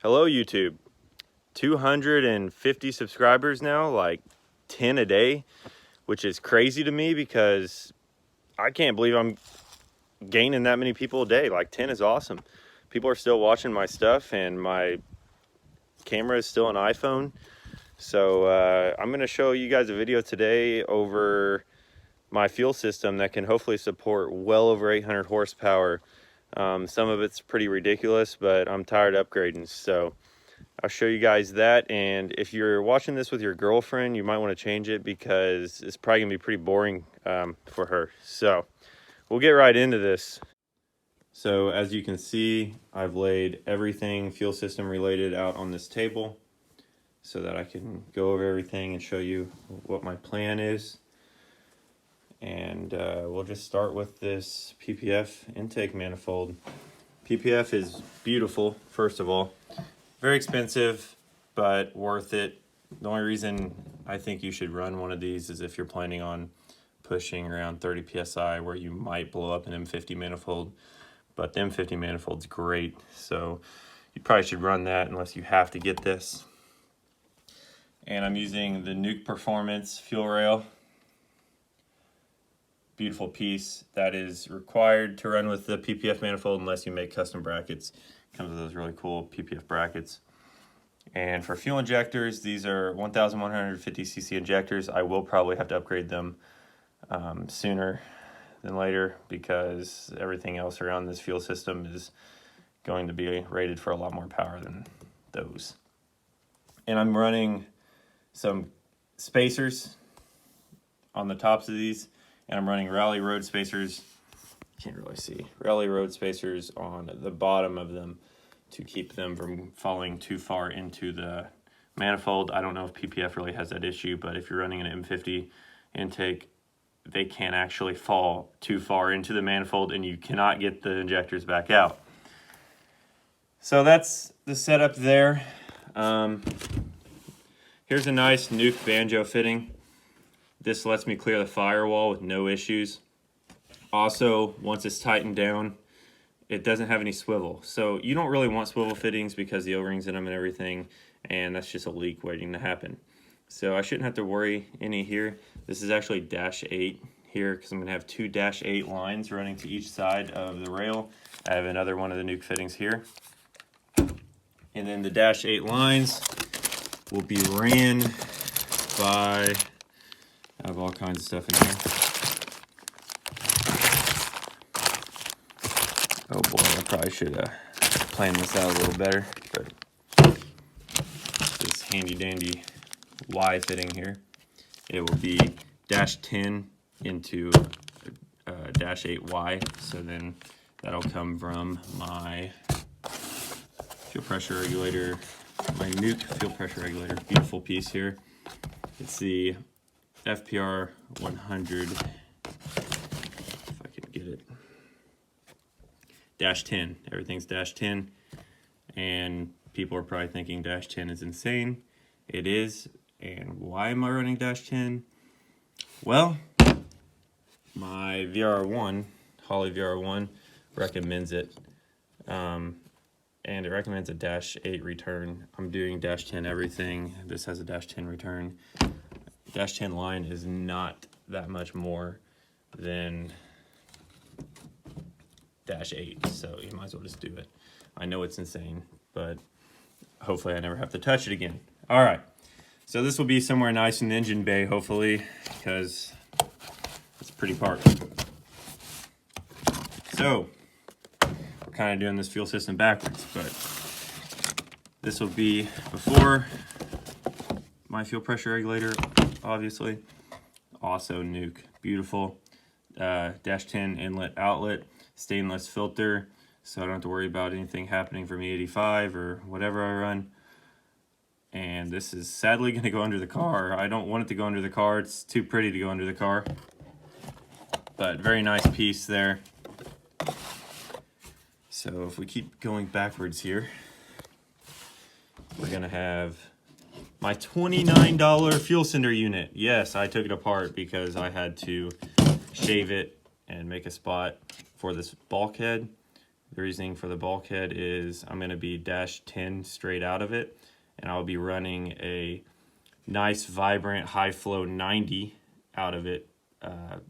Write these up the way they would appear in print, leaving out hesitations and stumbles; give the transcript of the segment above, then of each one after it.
Hello YouTube. 250 subscribers now, like 10 a day, which is crazy to me because I can't believe I'm gaining that many people a day. Like 10 is awesome. People are still watching my stuff and my camera is still an iPhone. So I'm going to show you guys a video today over my fuel system that can hopefully support well over 800 horsepower. Some of it's pretty ridiculous, but I'm tired of upgrading. So I'll show you guys that, and if you're watching this with your girlfriend, you might want to change it because it's probably gonna be pretty boring for her. So we'll get right into this. So as you can see, I've laid everything fuel system related out on this table so that I can go over everything and show you what my plan is. And we'll just start with this PPF intake manifold. PPF is beautiful, first of all. Very expensive, but worth it. The only reason I think you should run one of these is if you're planning on pushing around 30 PSI where you might blow up an M50 manifold. But the M50 manifold's great, so you probably should run that unless you have to get this. And I'm using the Nuke Performance fuel rail. Beautiful piece that is required to run with the PPF manifold unless you make custom brackets. Comes with those really cool PPF brackets. And for fuel injectors, these are 1,150cc injectors. I will probably have to upgrade them sooner than later because everything else around this fuel system is going to be rated for a lot more power than those. And I'm running some spacers on the tops of these, and I'm running rally road spacers. Can't really see. Rally road spacers on the bottom of them to keep them from falling too far into the manifold. I don't know if PPF really has that issue, but if you're running an M50 intake, they can actually fall too far into the manifold and you cannot get the injectors back out. So that's the setup there. Here's a nice Nuke banjo fitting. This lets me clear the firewall with no issues. Also, once it's tightened down, it doesn't have any swivel. So you don't really want swivel fittings because the O-rings in them and everything, and that's just a leak waiting to happen. So I shouldn't have to worry any here. This is actually -8 here because I'm gonna have two -8 lines running to each side of the rail. I have another one of the Nuke fittings here. And then the -8 lines will be ran by, I have all kinds of stuff in here. Oh boy, I probably should plan this out a little better, but this handy dandy Y fitting here. It will be -10 into -8Y, so then that'll come from my fuel pressure regulator, my Nuke fuel pressure regulator. Beautiful piece here. It's the FPR 100, if I can get it. -10, everything's -10, and people are probably thinking -10 is insane. It is. And why am I running -10? Well, my VRR1, Holley VRR1, recommends it, and it recommends a -8 return. I'm doing -10 everything. This has a -10 return. -10 line is not that much more than -8, so you might as well just do it. I know it's insane, but hopefully I never have to touch it again. All right, so this will be somewhere nice in the engine bay, hopefully, because it's a pretty part. So we're kind of doing this fuel system backwards, but this will be before my fuel pressure regulator, obviously. Also Nuke, beautiful. -10 inlet outlet, stainless filter, so I don't have to worry about anything happening from E85 or whatever I run. And this is sadly going to go under the car. I don't want it to go under the car. It's too pretty to go under the car. But very nice piece there. So if we keep going backwards here, we're going to have my $29 fuel cylinder unit. Yes, I took it apart because I had to shave it and make a spot for this bulkhead. The reasoning for the bulkhead is I'm going to be -10 straight out of it, and I'll be running a nice, vibrant, high flow 90 out of it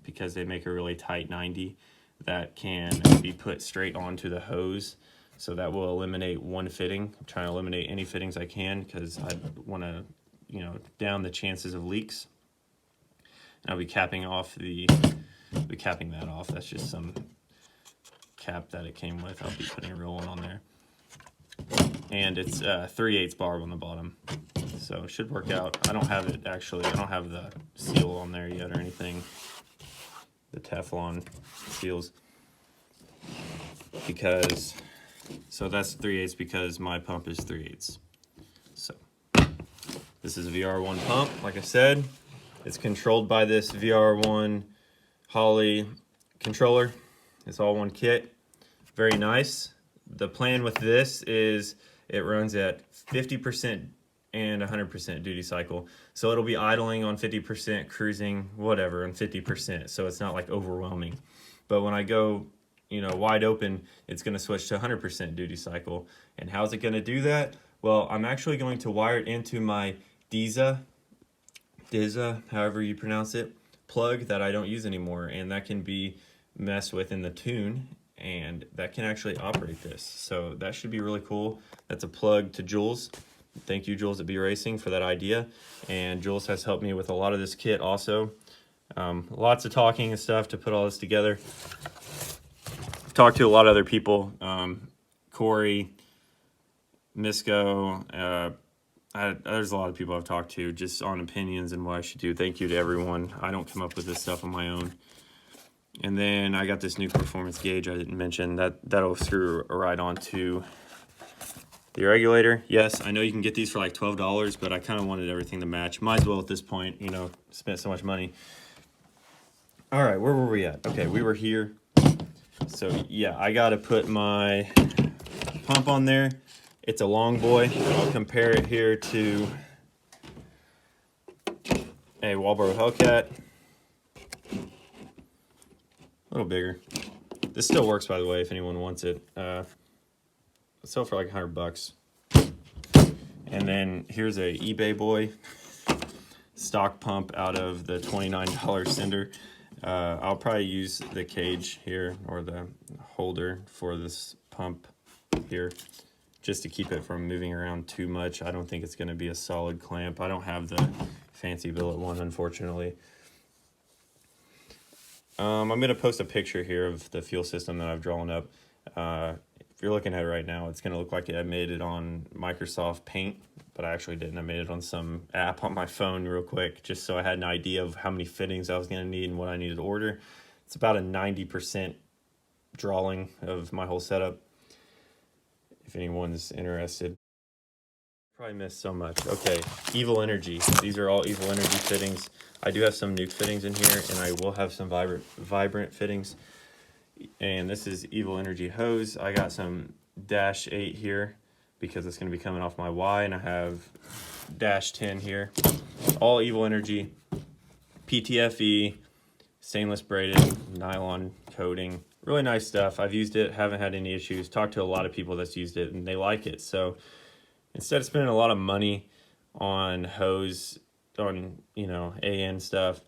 because they make a really tight 90 that can be put straight onto the hose. So that will eliminate one fitting. I'm trying to eliminate any fittings I can because I want to, you know, down the chances of leaks. And I'll be capping off capping that off. That's just some cap that it came with. I'll be putting a real one on there. And it's 3/8 barb on the bottom. So it should work out. I don't have it actually. I don't have the seal on there yet or anything. The Teflon seals. Because, so that's 3/8 because my pump is 3/8. So this is a VR1 pump, like I said. It's controlled by this VR1 Holley controller. It's all one kit. Very nice. The plan with this is it runs at 50% and 100% duty cycle. So it'll be idling on 50%, cruising, whatever, on 50%. So it's not like overwhelming. But when I go, you know, wide open, it's going to switch to 100% duty cycle. And how's it going to do that? Well, I'm actually going to wire it into my DISA, however you pronounce it, plug that I don't use anymore. And that can be messed with in the tune, and that can actually operate this. So that should be really cool. That's a plug to Jules. Thank you, Jules at B Racing, for that idea. And Jules has helped me with a lot of this kit also. Lots of talking and stuff to put all this together. I've talked to a lot of other people, Corey, Misco, there's a lot of people I've talked to just on opinions and what I should do. Thank you to everyone. I don't come up with this stuff on my own. And then I got this new performance gauge I didn't mention. That'll screw right onto the regulator. Yes, I know you can get these for like $12, but I kind of wanted everything to match. Might as well at this point, you know, spent so much money. All right, where were we at? Okay, we were here. So yeah, I got to put my pump on there. It's a long boy. I'll compare it here to a Walbro Hellcat. A little bigger. This still works, by the way, if anyone wants it. It's sold for like $100. And then here's a eBay boy stock pump out of the $29 Cinder. I'll probably use the cage here or the holder for this pump here just to keep it from moving around too much. I don't think it's going to be a solid clamp. I don't have the fancy billet one, unfortunately. I'm going to post a picture here of the fuel system that I've drawn up. If you're looking at it right now, it's going to look like I made it on Microsoft Paint, but I actually didn't. I made it on some app on my phone real quick, just so I had an idea of how many fittings I was going to need and what I needed to order. It's about a 90% drawing of my whole setup, if anyone's interested. Probably missed so much. Okay, Evil Energy. These are all Evil Energy fittings. I do have some nuke fittings in here, and I will have some vibrant fittings. And this is Evil Energy hose. I got some -8 here because it's going to be coming off my Y, and I have -10 here. All Evil Energy, PTFE, stainless braided, nylon coating. Really nice stuff. I've used it, haven't had any issues. Talked to a lot of people that's used it, and they like it. So instead of spending a lot of money on hose, on, you know, AN stuff,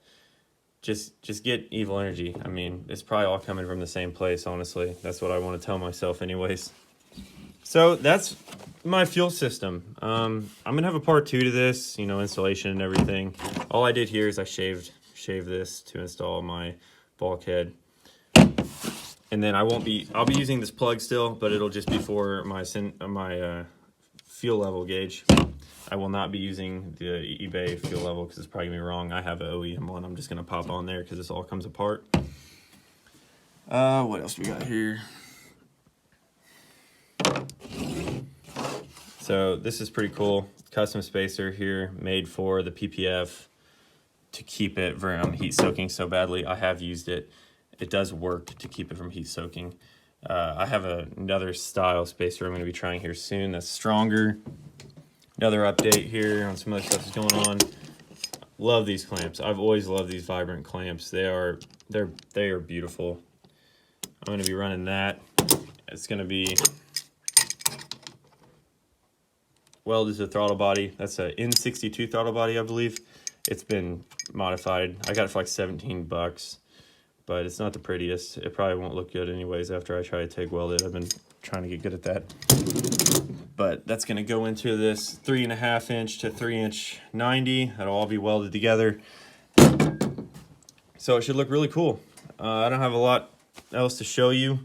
just get Evil Energy. I mean, it's probably all coming from the same place, honestly. That's what I want to tell myself anyways. So that's my fuel system. I'm gonna have a part 2 to this, you know, installation and everything. All I did here is I shaved this to install my bulkhead. And then I'll be using this plug still, but it'll just be for my fuel level gauge. I will not be using the eBay fuel level because it's probably gonna be wrong. I have an OEM one. I'm just gonna pop on there because this all comes apart. What else we got here? So this is pretty cool. Custom spacer here made for the PPF to keep it from heat soaking so badly. I have used it. It does work to keep it from heat soaking. I have another style spacer I'm going to be trying here soon that's stronger. Another update here on some other stuff that's going on. Love these clamps. I've always loved these vibrant clamps. They are beautiful. I'm going to be running that. It's going to be welded to the throttle body. That's a N62 throttle body, I believe. It's been modified. I got it for like 17 bucks, but it's not the prettiest. It probably won't look good anyways after I try to TIG weld it. I've been trying to get good at that. But that's going to go into this 3.5 inch to 3 inch 90. That'll all be welded together. So it should look really cool. I don't have a lot else to show you.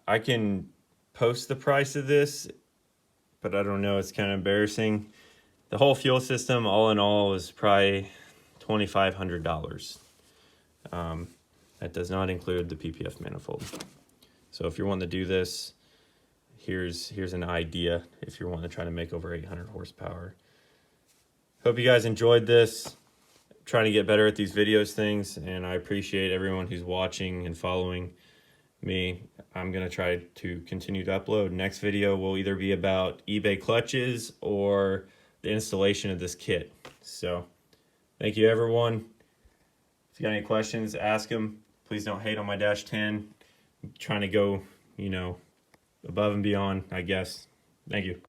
I can post the price of this, but I don't know, it's kind of embarrassing. The whole fuel system, all in all, was probably $2,500. That does not include the PPF manifold. So if you're wanting to do this, here's an idea if you're wanting to try to make over 800 horsepower. Hope you guys enjoyed this. I'm trying to get better at these things, and I appreciate everyone who's watching and following me. I'm gonna try to continue to upload. Next video will either be about eBay clutches or the installation of this kit. So thank you, everyone. If you got any questions, ask them. Please don't hate on my Dash 10. I'm trying to go, you know, above and beyond, I guess. Thank you.